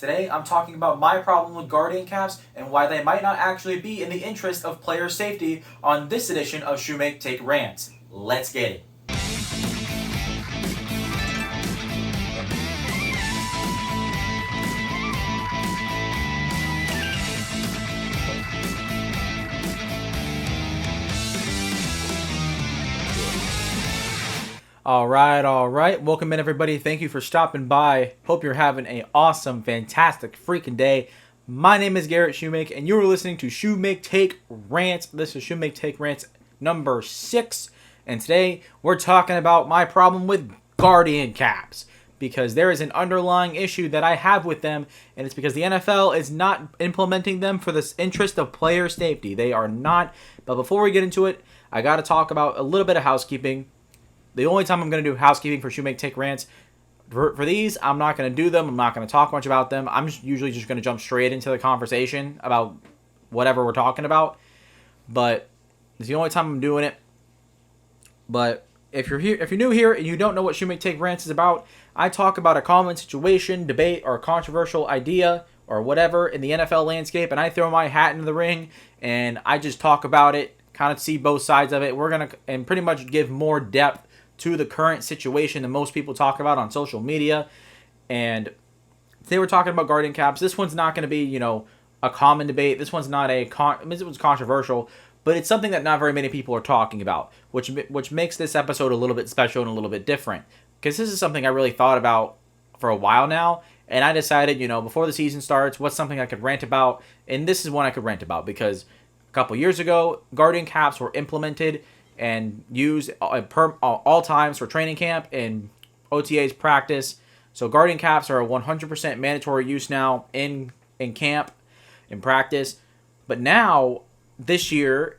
Today, I'm talking about my problem with guardian caps and why they might not actually be in the interest of player safety on this edition of Shumake Take Rants. Let's get it. All right. Welcome in, everybody. Thank you for stopping by. Hope you're having an awesome, fantastic, freaking day. My name is Garrett Shumake, and you're listening to Shumake Take Rants. This is Shumake Take Rants number 6, and today we're talking about my problem with guardian caps, because there is an underlying issue that I have with them, and it's because the NFL is not implementing them for the interest of player safety. They are not. But before we get into it, I got to talk about a little bit of housekeeping. The only time I'm going to do housekeeping for Shumake Take Rants, for these, I'm not going to do them. I'm not going to talk much about them. I'm usually just going to jump straight into the conversation about whatever we're talking about. But it's the only time I'm doing it. But if you're new here and you don't know what Shumake Take Rants is about, I talk about a common situation, debate, or controversial idea or whatever in the NFL landscape, and I throw my hat into the ring and I just talk about it, kind of see both sides of it. We're going to and pretty much give more depth to the current situation that most people talk about on social media. And today we're talking about guardian caps. This one's not going to be, a common debate. This one's not it was controversial, but it's something that not very many people are talking about, which makes this episode a little bit special and a little bit different. Because this is something I really thought about for a while now, and I decided, before the season starts, what's something I could rant about, and this is one I could rant about because a couple years ago, guardian caps were implemented and used all times for training camp and OTA's practice. So guardian caps are a 100% mandatory use now in camp, in practice. But now, this year,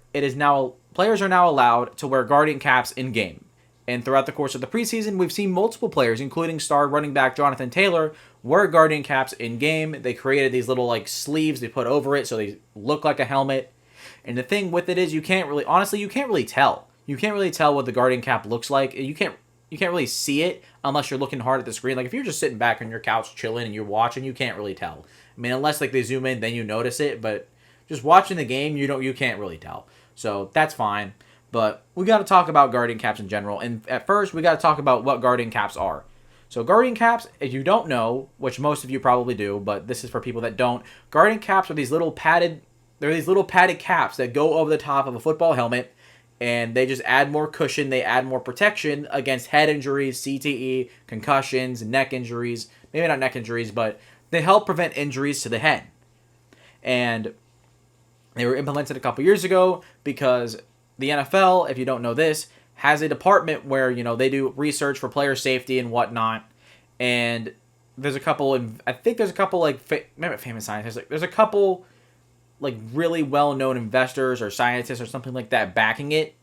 players are now allowed to wear guardian caps in game. And throughout the course of the preseason, we've seen multiple players, including star running back Jonathan Taylor, wear guardian caps in game. They created these little sleeves they put over it so they look like a helmet. And the thing with it is you can't really tell. You can't really tell what the guardian cap looks like. You can't really see it unless you're looking hard at the screen. Like if you're just sitting back on your couch chilling and you're watching, you can't really tell. I mean, unless they zoom in, then you notice it. But just watching the game, you can't really tell. So that's fine. But we got to talk about guardian caps in general. And at first, we got to talk about what guardian caps are. So guardian caps, if you don't know, which most of you probably do, but this is for people that don't, guardian caps are these little padded caps that go over the top of a football helmet, and they just add more cushion, they add more protection against head injuries, CTE, concussions, neck injuries. Maybe not neck injuries, but they help prevent injuries to the head. And they were implemented a couple years ago because the NFL, if you don't know this, has a department where, they do research for player safety and whatnot. And there's a couple, famous scientists, there's a couple really well-known investors or scientists or something like that backing it.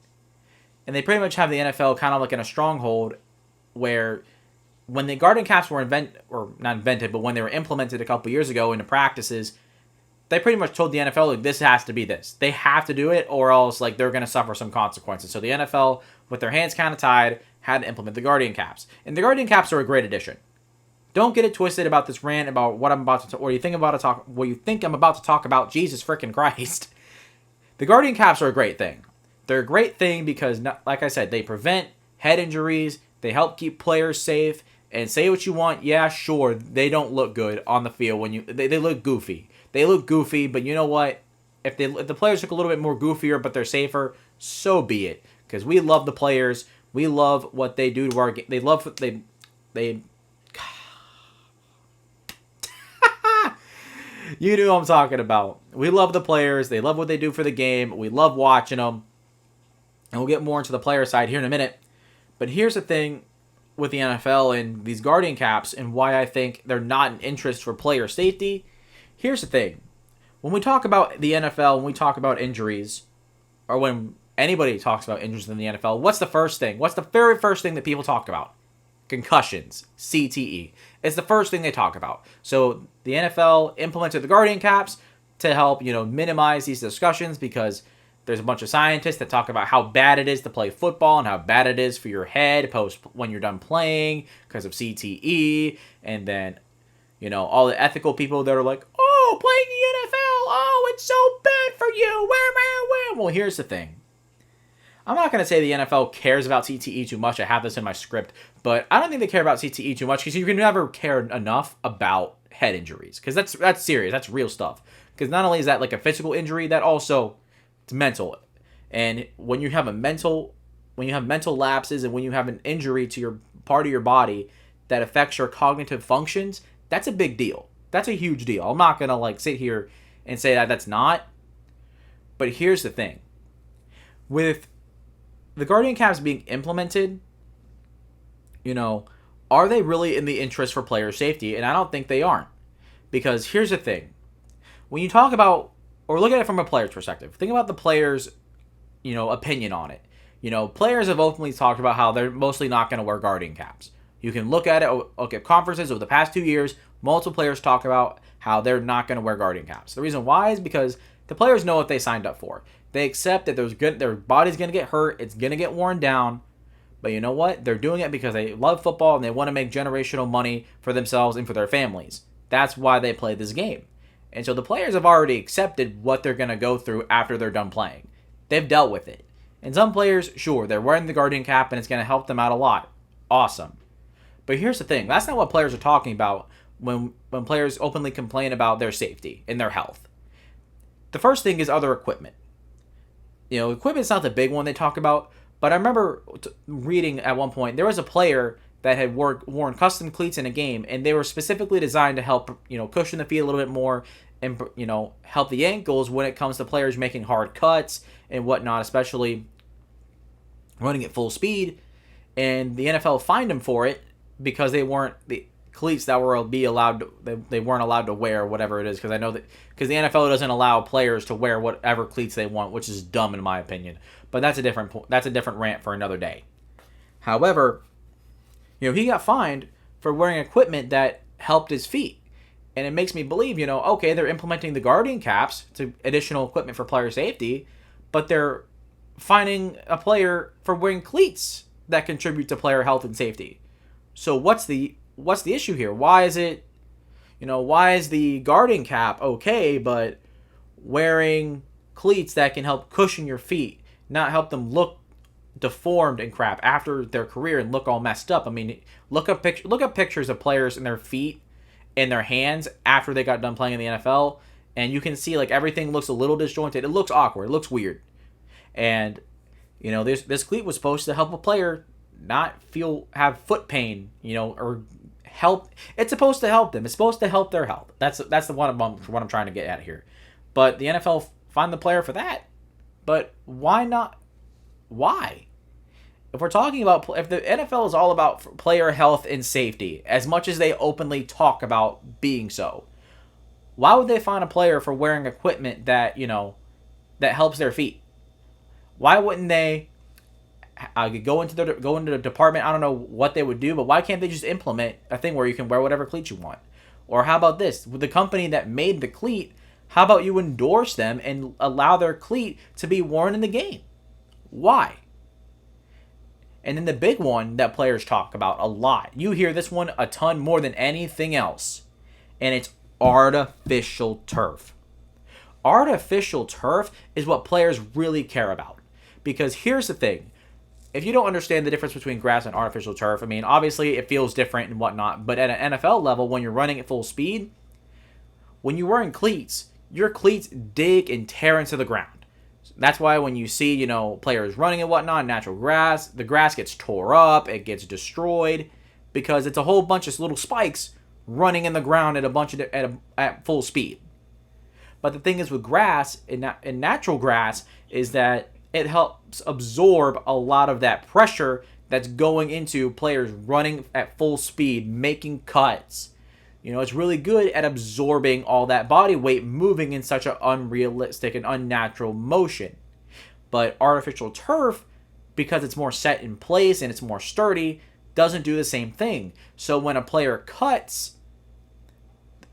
And they pretty much have the NFL kind of in a stronghold where when the guardian caps were not invented, but when they were implemented a couple years ago into practices, they pretty much told the NFL, this has to be this. They have to do it or else they're going to suffer some consequences. So the NFL, with their hands kind of tied, had to implement the guardian caps. And the guardian caps are a great addition. Don't get it twisted about this rant about what I'm about to talk, or you think I'm about to talk about. Jesus freaking Christ. The guardian caps are a great thing. They're a great thing because, like I said, they prevent head injuries. They help keep players safe. And say what you want, yeah, sure, they don't look good on the field when they look goofy. They look goofy, but you know what? If the players look a little bit more goofier, but they're safer, so be it. Because we love the players. We love what they do to our game. They You know what I'm talking about. We love the players. They love what they do for the game. We love watching them. And we'll get more into the player side here in a minute. But here's the thing with the NFL and these guardian caps and why I think they're not an interest for player safety. Here's the thing. When we talk about the NFL, when we talk about injuries, or when anybody talks about injuries in the NFL, what's the first thing? What's the very first thing that people talk about? Concussions, CTE. It's the first thing they talk about. So the NFL implemented the guardian caps to help, minimize these discussions because there's a bunch of scientists that talk about how bad it is to play football and how bad it is for your head when you're done playing because of CTE. And then All the ethical people that are like, oh, playing the NFL, oh, it's so bad for you. Well, here's the thing. I'm not going to say the NFL cares about CTE too much. I have this in my script, but I don't think they care about CTE too much because you can never care enough about head injuries because that's serious. That's real stuff. Because not only is that like a physical injury, that also it's mental. And when you have mental lapses and when you have an injury to your part of your body that affects your cognitive functions, that's a big deal. That's a huge deal. I'm not going to like sit here and say that that's not. But here's the thing. With the Guardian caps being implemented, are they really in the interest for player safety? And I don't think they aren't. Because here's the thing. When you talk about, or look at it from a player's perspective, think about the player's, opinion on it. Players have openly talked about how they're mostly not going to wear Guardian caps. You can look at conferences over the past 2 years, multiple players talk about how they're not going to wear Guardian caps. The reason why is because the players know what they signed up for. They accept that their body's going to get hurt, it's going to get worn down, but you know what? They're doing it because they love football and they want to make generational money for themselves and for their families. That's why they play this game. And so the players have already accepted what they're going to go through after they're done playing. They've dealt with it. And some players, sure, they're wearing the Guardian cap and it's going to help them out a lot. Awesome. But here's the thing. That's not what players are talking about when players openly complain about their safety and their health. The first thing is other equipment. Equipment's not the big one they talk about, but I remember reading at one point, there was a player that had worn custom cleats in a game, and they were specifically designed to help, cushion the feet a little bit more and, help the ankles when it comes to players making hard cuts and whatnot, especially running at full speed. And the NFL fined them for it because they weren't the cleats that were they weren't allowed to wear whatever it is, because I know that because the NFL doesn't allow players to wear whatever cleats they want, which is dumb in my opinion. But that's a different rant for another day. However, he got fined for wearing equipment that helped his feet. And it makes me believe, okay, they're implementing the Guardian caps to additional equipment for player safety, but they're fining a player for wearing cleats that contribute to player health and safety. So what's the issue here? Why is the Guardian cap okay, but wearing cleats that can help cushion your feet, not help them look deformed and crap after their career and look all messed up? I mean, look up pictures of players and their feet and their hands after they got done playing in the NFL, and you can see like everything looks a little disjointed. It looks awkward. It looks weird. And this cleat was supposed to help a player not have foot pain, or help. It's supposed to help them. It's supposed to help their health. That's the what I'm trying to get at here. But the NFL fined the player for that. But why not? Why? If we're talking about, if the NFL is all about player health and safety, as much as they openly talk about being so, why would they fine a player for wearing equipment that that helps their feet? Why wouldn't they go into the department? I don't know what they would do, but why can't they just implement a thing where you can wear whatever cleat you want? Or how about this? With the company that made the cleat, how about you endorse them and allow their cleat to be worn in the game? Why? And then the big one that players talk about a lot, you hear this one a ton more than anything else, and it's artificial turf. Artificial turf is what players really care about. Because here's the thing. If you don't understand the difference between grass and artificial turf, I mean, obviously it feels different and whatnot, but at an NFL level, when you're running at full speed, when you're wearing cleats, your cleats dig and tear into the ground. That's why when you see, players running and whatnot, natural grass, the grass gets tore up, it gets destroyed, because it's a whole bunch of little spikes running in the ground at full speed. But the thing is with grass, in natural grass, is that it helps absorb a lot of that pressure that's going into players running at full speed, making cuts. It's really good at absorbing all that body weight moving in such an unrealistic and unnatural motion. But artificial turf, because it's more set in place and it's more sturdy, doesn't do the same thing. So when a player cuts,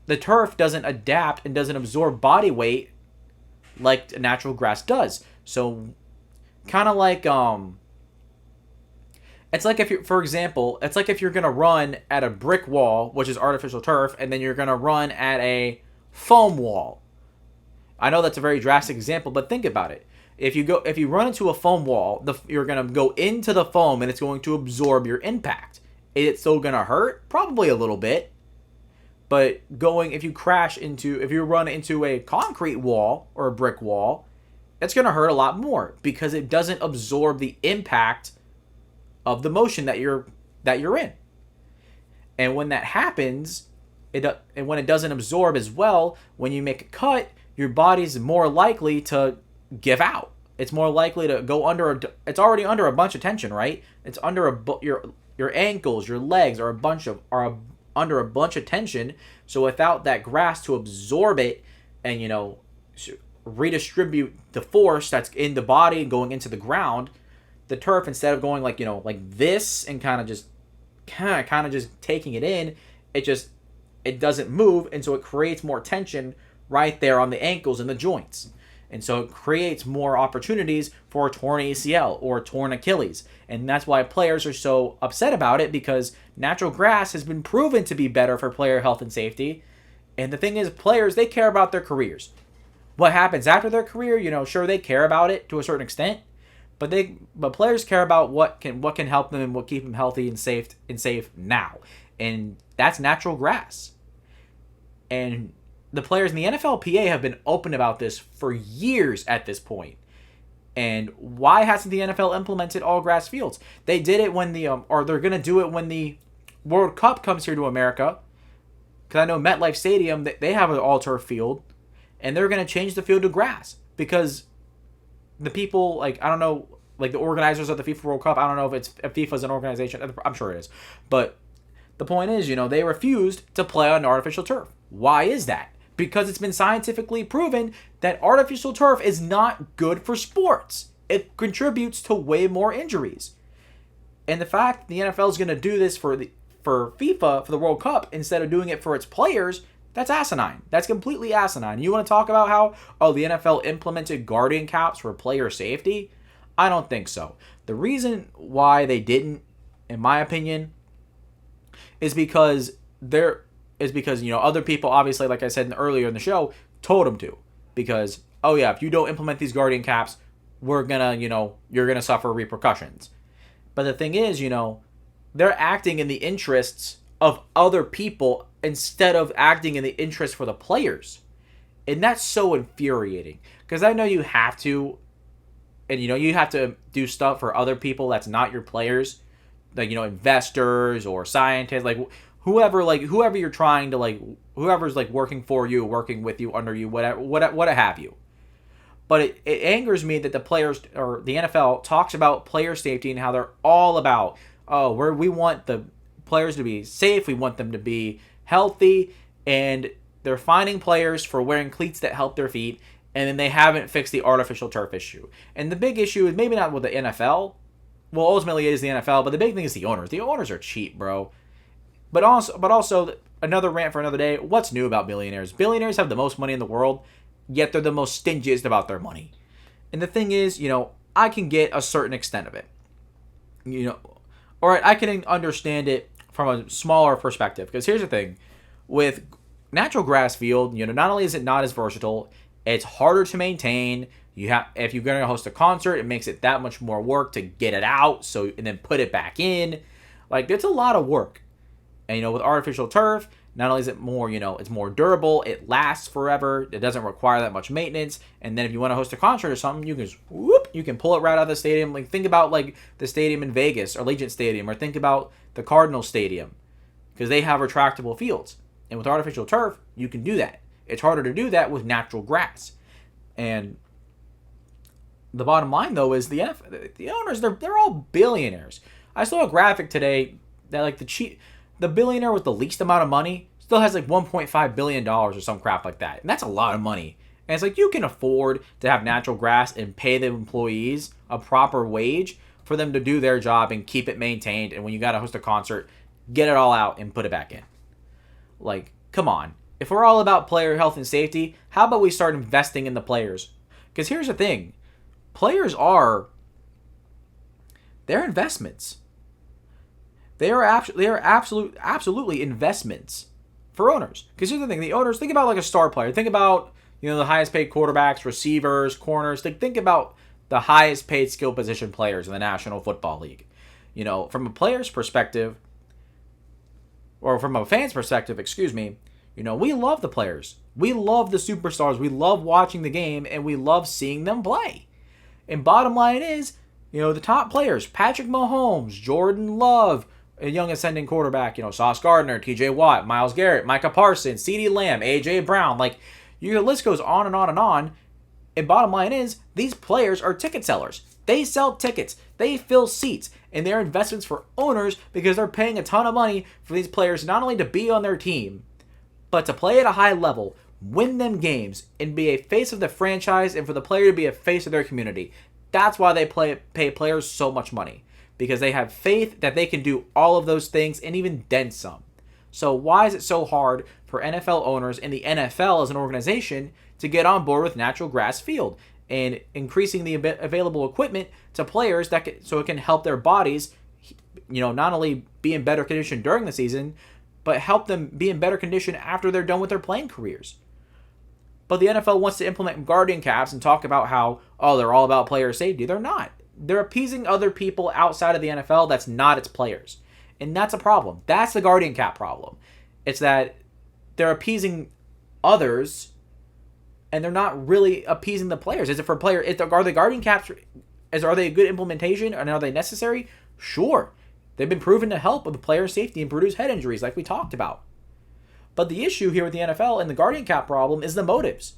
the turf doesn't adapt and doesn't absorb body weight like natural grass does. So kind of like It's like if you, for example, it's like if you're gonna run at a brick wall, which is artificial turf, and then you're gonna run at a foam wall. I know that's a very drastic example, but think about it. If you run into a foam wall, you're gonna go into the foam, and it's going to absorb your impact. Is it still gonna hurt? Probably a little bit. But if you run into a concrete wall or a brick wall, it's gonna hurt a lot more because it doesn't absorb the impact of the motion that you're in. And when that happens, and when it doesn't absorb as well, when you make a cut, your body's more likely to give out. It's more likely to go under. It's already under a bunch of tension, right? It's under your ankles, your legs are under a bunch of tension. So without that grass to absorb it and redistribute the force that's in the body and going into the ground, the turf, instead of going like this and kind of just taking it in, it doesn't move, and so it creates more tension right there on the ankles and the joints. And so it creates more opportunities for a torn ACL or a torn Achilles. And that's why players are so upset about it, because natural grass has been proven to be better for player health and safety. And the thing is, players, they care about their careers. What happens after their career, sure, they care about it to a certain extent, but players care about what can help them and what keep them healthy and safe now. And that's natural grass. And the players in the NFLPA have been open about this for years at this point. And why hasn't the NFL implemented all grass fields? They did it when or they're going to do it when the World Cup comes here to America. Because I know MetLife Stadium, they have an all turf field, and they're going to change the field to grass because the people, I don't know, the organizers of the FIFA World Cup, I don't know if FIFA's an organization, I'm sure it is, but the point is, they refused to play on artificial turf. Why is that? Because it's been scientifically proven that artificial turf is not good for sports. It contributes to way more injuries. And the fact the NFL is going to do this for FIFA, for the World Cup, instead of doing it for its players, that's asinine. That's completely asinine. You want to talk about how, the NFL implemented guardian caps for player safety? I don't think so. The reason why they didn't, in my opinion, is because other people, obviously, like I said earlier in the show, told them to. Because, if you don't implement these guardian caps, you're gonna suffer repercussions. But the thing is, they're acting in the interests of other people instead of acting in the interest for the players. And that's so infuriating. Because I know you have to, and you have to do stuff for other people that's not your players. Investors or scientists, whoever you're trying to, whoever's working for you, working with you, under you, what have you. But it angers me that the players, or the NFL, talks about player safety and how they're all about, we want the players to be safe, we want them to be healthy, and they're fining players for wearing cleats that help their feet, and then they haven't fixed the artificial turf issue. And the big issue is maybe not with the NFL. Well, ultimately it is the NFL, but the big thing is the owners. The owners are cheap, bro. But also, another rant for another day. What's new about billionaires? Billionaires have the most money in the world, yet they're the most stingiest about their money. And the thing is, I can get a certain extent of it. Alright, I can understand it from a smaller perspective. Because here's the thing. With natural grass field, not only is it not as versatile, it's harder to maintain. If you're going to host a concert, it makes it that much more work to get it out, and then put it back in. It's a lot of work. And with artificial turf, not only is it more, it's more durable, it lasts forever, it doesn't require that much maintenance. And then if you want to host a concert or something, you can pull it right out of the stadium. Think about the stadium in Vegas, or Allegiant Stadium, or think about the Cardinals Stadium, because they have retractable fields. And with artificial turf, you can do that. It's harder to do that with natural grass. And the bottom line, though, is the owners, they're all billionaires. I saw a graphic today that the billionaire with the least amount of money still has $1.5 billion or some crap like that. And that's a lot of money. And it's you can afford to have natural grass and pay the employees a proper wage for them to do their job and keep it maintained. And when you got to host a concert, get it all out and put it back in. Come on. If we're all about player health and safety, how about we start investing in the players? Because here's the thing. Players they're investments. Absolutely investments for owners. Because here's the thing: the owners, think about like a star player. Think about the highest paid quarterbacks, receivers, corners. Think about the highest paid skill position players in the National Football League. From a player's perspective, or from a fan's perspective, excuse me. We love the players. We love the superstars. We love watching the game, and we love seeing them play. And bottom line is, the top players: Patrick Mahomes, Jordan Love, a young ascending quarterback, Sauce Gardner, T.J. Watt, Myles Garrett, Micah Parsons, CeeDee Lamb, A.J. Brown. Like, the list goes on and on and on. And bottom line is, these players are ticket sellers. They sell tickets. They fill seats. And they're investments for owners because they're paying a ton of money for these players not only to be on their team, but to play at a high level, win them games, and be a face of the franchise, and for the player to be a face of their community. That's why they pay players so much money. Because they have faith that they can do all of those things and even then some. So why is it so hard for NFL owners and the NFL as an organization to get on board with natural grass field and increasing the available equipment to players so it can help their bodies, not only be in better condition during the season, but help them be in better condition after they're done with their playing careers. But the NFL wants to implement guardian caps and talk about how, they're all about player safety. They're not. They're appeasing other people outside of the NFL that's not its players. And that's a problem. That's the guardian cap problem. It's that they're appeasing others and they're not really appeasing the players. Is it for player? Are the guardian caps, are they a good implementation and are they necessary? Sure. They've been proven to help with player safety and produce head injuries like we talked about. But the issue here with the NFL and the guardian cap problem is the motives.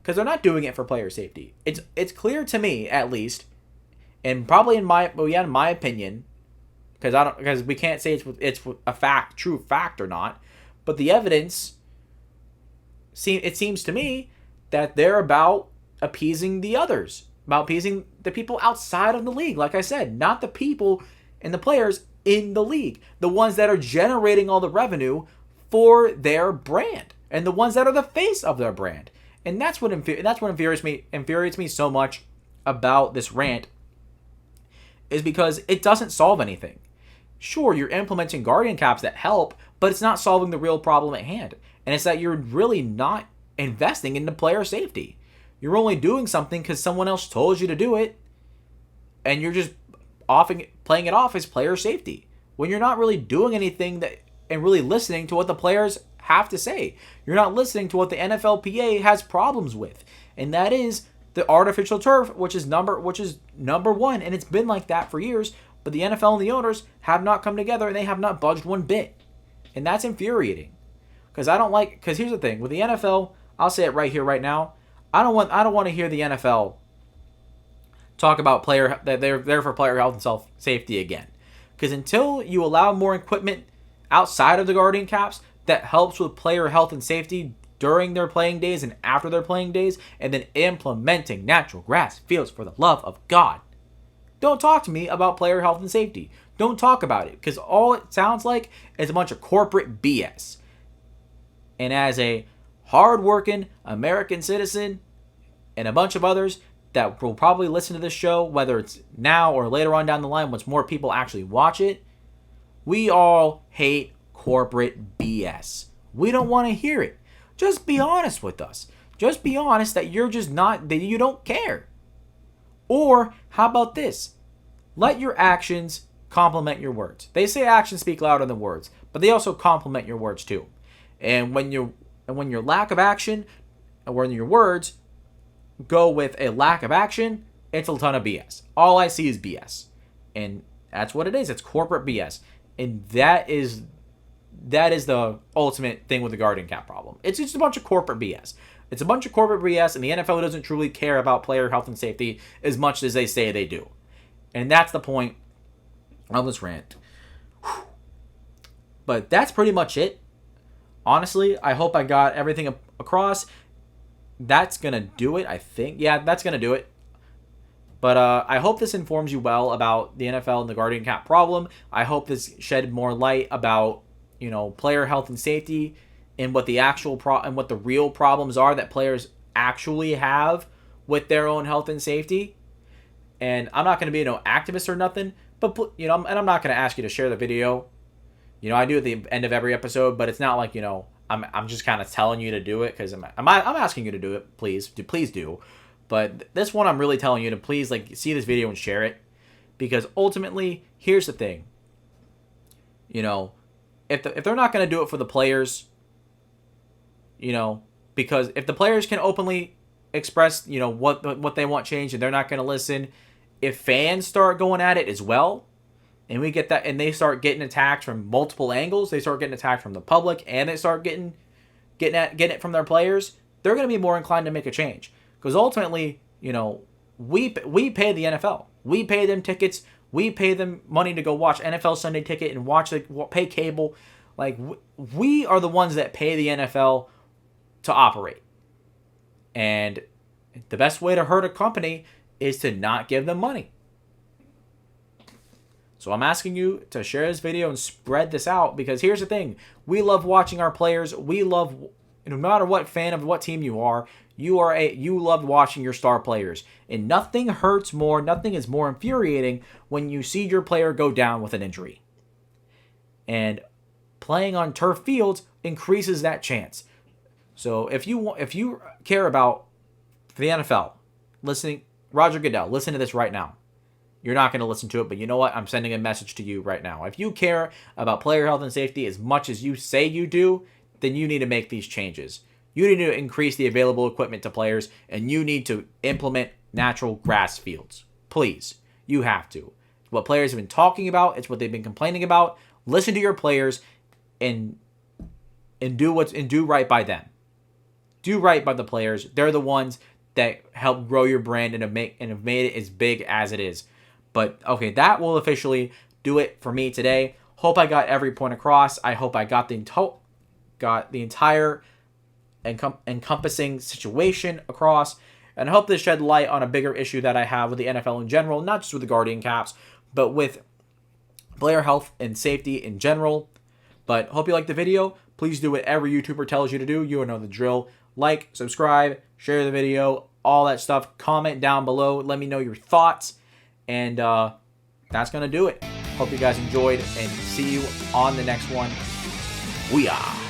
Because they're not doing it for player safety. It's clear to me, at least, and probably in my opinion, because we can't say it's a true fact or not, but the evidence, it seems to me that they're about appeasing the others, about appeasing the people outside of the league. Like I said, not the people and the players in the league, the ones that are generating all the revenue for their brand, and the ones that are the face of their brand. And that's what infuriates me so much about this rant, is because it doesn't solve anything. Sure, you're implementing guardian caps that help, but it's not solving the real problem at hand. And it's that you're really not investing into player safety. You're only doing something because someone else told you to do it, and you're just playing it off as player safety, when you're not really doing anything and really listening to what the players have to say. You're not listening to what the NFLPA has problems with, and that is the artificial turf, which is number one, and it's been like that for years. But the NFL and the owners have not come together, and they have not budged one bit, and that's infuriating. Because here's the thing with the NFL, I'll say it right here, right now. I don't want to hear the NFL talk about that they're there for player health and safety again. Because until you allow more equipment outside of the guardian caps that helps with player health and safety during their playing days and after their playing days, and then implementing natural grass fields, for the love of God, don't talk to me about player health and safety. Don't talk about it, because all it sounds like is a bunch of corporate BS. And as a hard-working American citizen and a bunch of others that will probably listen to this show, whether it's now or later on down the line once more people actually watch it, we all hate corporate BS. We don't want to hear it. Just be honest with us. Just be honest that you don't care. Or how about this? Let your actions complement your words. They say actions speak louder than words, but they also complement your words too. And when your lack of action, or when your words go with a lack of action, it's a ton of BS. All I see is BS. And that's what it is. It's corporate BS. And that is the ultimate thing with the guardian cap problem. It's just a bunch of corporate BS. It's a bunch of corporate BS, and the NFL doesn't truly care about player health and safety as much as they say they do. And that's the point of this rant. But that's pretty much it. Honestly, I hope I got everything across. That's going to do it, I think. Yeah, that's going to do it. But I hope this informs you well about the NFL and the guardian cap problem. I hope this shed more light about, player health and safety, and what the what the real problems are that players actually have with their own health and safety. And I'm not going to be no activist or nothing, but and I'm not going to ask you to share the video You know, I do at the end of every episode, but it's not like, you know, I'm just kind of telling you to do it because I'm asking you to do it. Please do. But this one, I'm really telling you to please like see this video and share it, because ultimately, here's the thing. You know, if they're not going to do it for the players, you know, because if the players can openly express, you know, what they want changed, and they're not going to listen, if fans start going at it as well, and we get that, and they start getting attacked from multiple angles, they start getting attacked from the public, and they start getting it from their players, they're going to be more inclined to make a change. Because ultimately, you know, we pay the NFL, we pay them tickets, we pay them money to go watch NFL Sunday Ticket and pay cable. Like, we are the ones that pay the NFL to operate. And the best way to hurt a company is to not give them money. So I'm asking you to share this video and spread this out, because here's the thing. We love watching our players. We love, no matter what fan of what team you are, you love watching your star players. And nothing hurts more, nothing is more infuriating when you see your player go down with an injury. And playing on turf fields increases that chance. So if you care about the NFL, Roger Goodell, listen to this right now. You're not going to listen to it, but you know what? I'm sending a message to you right now. If you care about player health and safety as much as you say you do, then you need to make these changes. You need to increase the available equipment to players, and you need to implement natural grass fields. Please, you have to. It's what players have been talking about. It's what they've been complaining about. Listen to your players and do right by them. Do right by the players. They're the ones that help grow your brand and have made it as big as it is. But okay, that will officially do it for me today. Hope I got every point across. I hope I got the entire encompassing situation across, and I hope this shed light on a bigger issue that I have with the NFL in general, not just with the Guardian Caps, but with player health and safety in general. But hope you liked the video. Please do what every YouTuber tells you to do. You know the drill. Like, subscribe, share the video, all that stuff. Comment down below. Let me know your thoughts. And that's going to do it. Hope you guys enjoyed, and see you on the next one. We are.